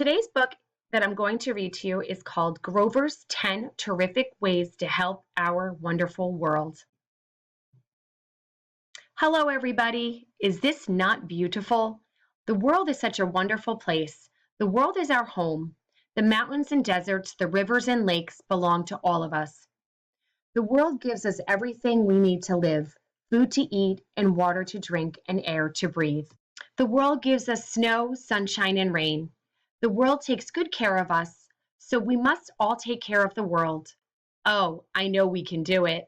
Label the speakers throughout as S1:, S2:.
S1: Today's book that I'm going to read to you is called Grover's 10 Terrific Ways to Help Our Wonderful World. Hello, everybody. Is this not beautiful? The world is such a wonderful place. The world is our home. The mountains and deserts, the rivers and lakes belong to all of us. The world gives us everything we need to live, food to eat, and water to drink, and air to breathe. The world gives us snow, sunshine, and rain. The world takes good care of us, so we must all take care of the world. Oh, I know we can do it.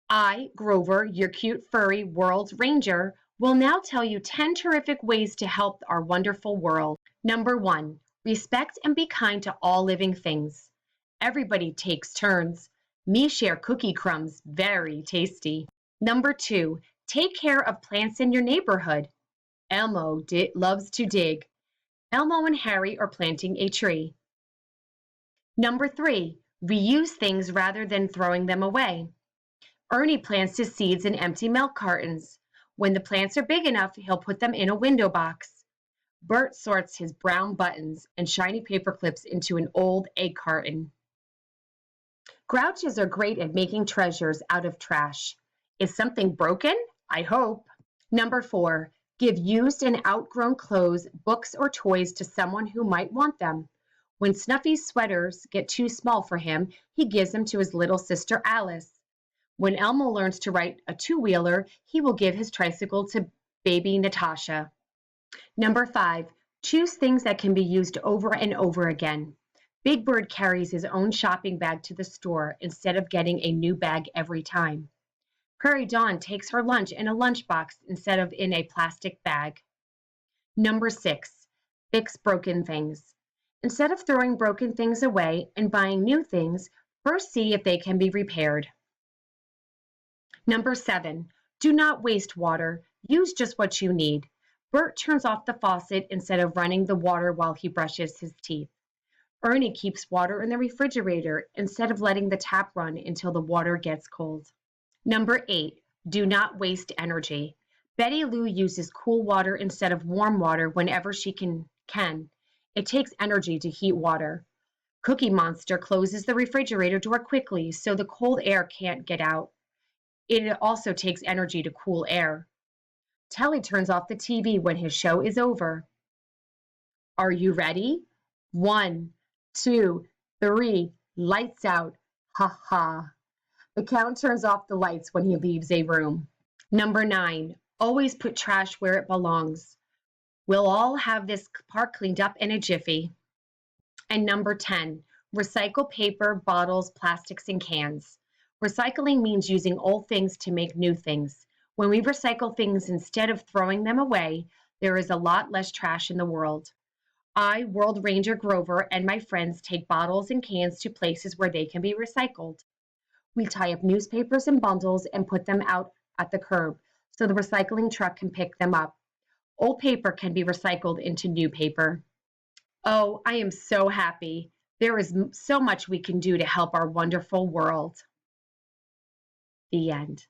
S1: I, Grover, your cute furry world ranger, will now tell you 10 terrific ways to help our wonderful world. Number 1, respect and be kind to all living things. Everybody takes turns. Me share cookie crumbs, very tasty. Number 2, take care of plants in your neighborhood. Elmo loves to dig. Elmo and Harry are planting a tree. Number 3, reuse things rather than throwing them away. Ernie plants his seeds in empty milk cartons. When the plants are big enough, he'll put them in a window box. Bert sorts his brown buttons and shiny paper clips into an old egg carton. Grouches are great at making treasures out of trash. Is something broken? I hope. Number 4, give used and outgrown clothes, books, or toys to someone who might want them. When Snuffy's sweaters get too small for him, he gives them to his little sister Alice. When Elmo learns to ride a two-wheeler, he will give his tricycle to baby Natasha. Number 5, choose things that can be used over and over again. Big Bird carries his own shopping bag to the store instead of getting a new bag every time. Prairie Dawn takes her lunch in a lunchbox instead of in a plastic bag. Number 6, fix broken things. Instead of throwing broken things away and buying new things, first see if they can be repaired. Number 7, do not waste water. Use just what you need. Bert turns off the faucet instead of running the water while he brushes his teeth. Ernie keeps water in the refrigerator instead of letting the tap run until the water gets cold. Number 8, do not waste energy. Betty Lou uses cool water instead of warm water whenever she can. It takes energy to heat water. Cookie Monster closes the refrigerator door quickly so the cold air can't get out. It also takes energy to cool air. Telly turns off the TV when his show is over. Are you ready? 1, 2, 3, lights out. Ha ha. The count turns off the lights when he leaves a room. Number 9, always put trash where it belongs. We'll all have this part cleaned up in a jiffy. And number 10, recycle paper, bottles, plastics, and cans. Recycling means using old things to make new things. When we recycle things instead of throwing them away, there is a lot less trash in the world. I, World Ranger Grover, and my friends take bottles and cans to places where they can be recycled. We tie up newspapers in bundles and put them out at the curb so the recycling truck can pick them up. Old paper can be recycled into new paper. Oh, I am so happy. There is so much we can do to help our wonderful world. The end.